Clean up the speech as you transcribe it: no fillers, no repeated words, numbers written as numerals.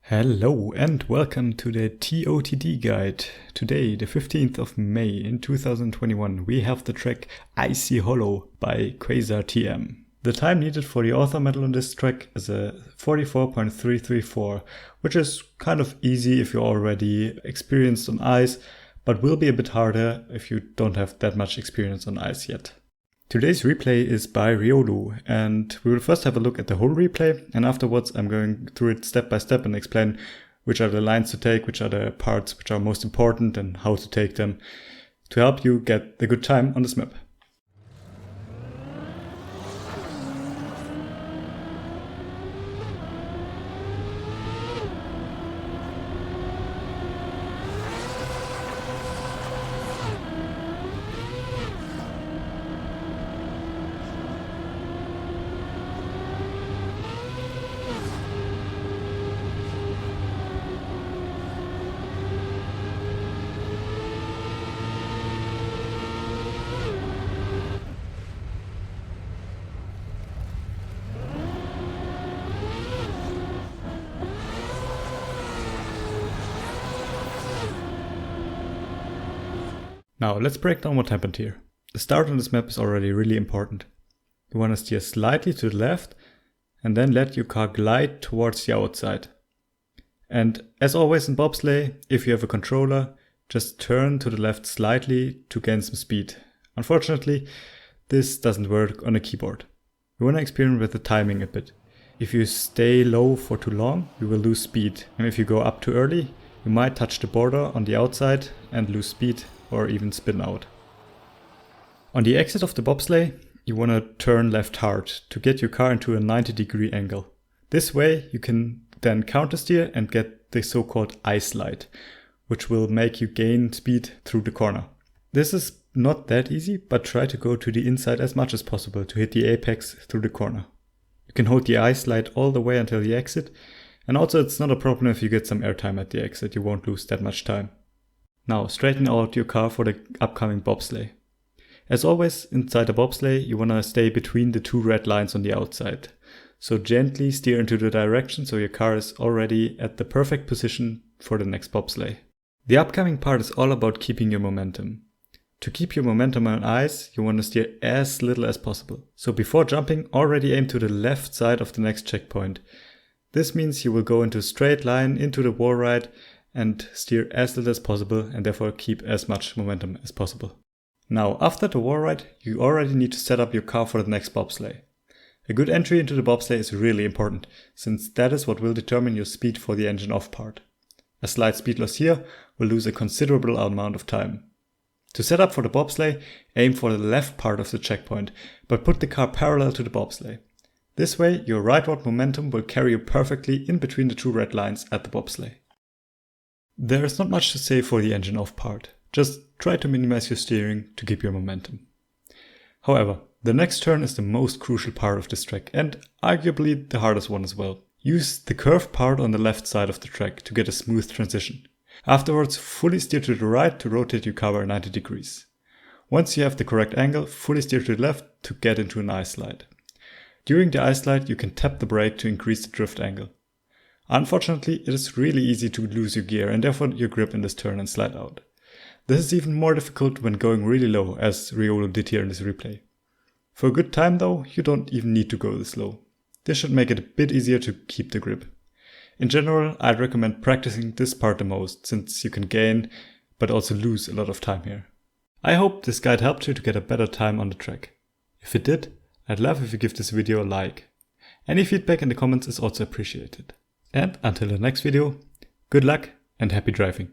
Hello and welcome to the TOTD guide. Today, the 15th of May in 2021, we have the track Icy Hollow by QuasarTM. The time needed for the author medal on this track is a 44.334, which is kind of easy if you're already experienced on ice, but will be a bit harder if you don't have that much experience on ice yet. Today's replay is by Riolu, and we will first have a look at the whole replay, and afterwards I'm going through it step by step and explain which are the lines to take, which are the parts which are most important and how to take them to help you get a good time on this map. Now let's break down what happened here. The start on this map is already really important. You want to steer slightly to the left and then let your car glide towards the outside. And as always in bobsleigh, if you have a controller, just turn to the left slightly to gain some speed. Unfortunately, this doesn't work on a keyboard. You want to experiment with the timing a bit. If you stay low for too long, you will lose speed. And if you go up too early, you might touch the border on the outside and lose speed or even spin out. On the exit of the bobsleigh, you want to turn left hard to get your car into a 90-degree angle. This way you can then counter steer and get the so-called ice slide, which will make you gain speed through the corner. This is not that easy, but try to go to the inside as much as possible to hit the apex through the corner. You can hold the ice slide all the way until the exit, and also it's not a problem if you get some airtime at the exit, you won't lose that much time. Now straighten out your car for the upcoming bobsleigh. As always, inside a bobsleigh, you want to stay between the two red lines on the outside. So gently steer into the direction so your car is already at the perfect position for the next bobsleigh. The upcoming part is all about keeping your momentum. To keep your momentum on ice, you want to steer as little as possible. So before jumping, already aim to the left side of the next checkpoint. This means you will go into a straight line into the wall ride and steer as little as possible and therefore keep as much momentum as possible. Now, after the wall ride, you already need to set up your car for the next bobsleigh. A good entry into the bobsleigh is really important, since that is what will determine your speed for the engine off part. A slight speed loss here will lose a considerable amount of time. To set up for the bobsleigh, aim for the left part of the checkpoint, but put the car parallel to the bobsleigh. This way, your rightward momentum will carry you perfectly in between the two red lines at the bobsleigh. There is not much to say for the engine off part. Just try to minimize your steering to keep your momentum. However, the next turn is the most crucial part of this track and arguably the hardest one as well. Use the curved part on the left side of the track to get a smooth transition. Afterwards, fully steer to the right to rotate your car by 90 degrees. Once you have the correct angle, fully steer to the left to get into an ice slide. During the ice slide, you can tap the brake to increase the drift angle. Unfortunately, it is really easy to lose your gear and therefore your grip in this turn and slide out. This is even more difficult when going really low, as Riolu did here in this replay. For a good time though, you don't even need to go this low. This should make it a bit easier to keep the grip. In general, I'd recommend practicing this part the most, since you can gain but also lose a lot of time here. I hope this guide helped you to get a better time on the track. If it did, I'd love if you give this video a like. Any feedback in the comments is also appreciated. And until the next video, good luck and happy driving.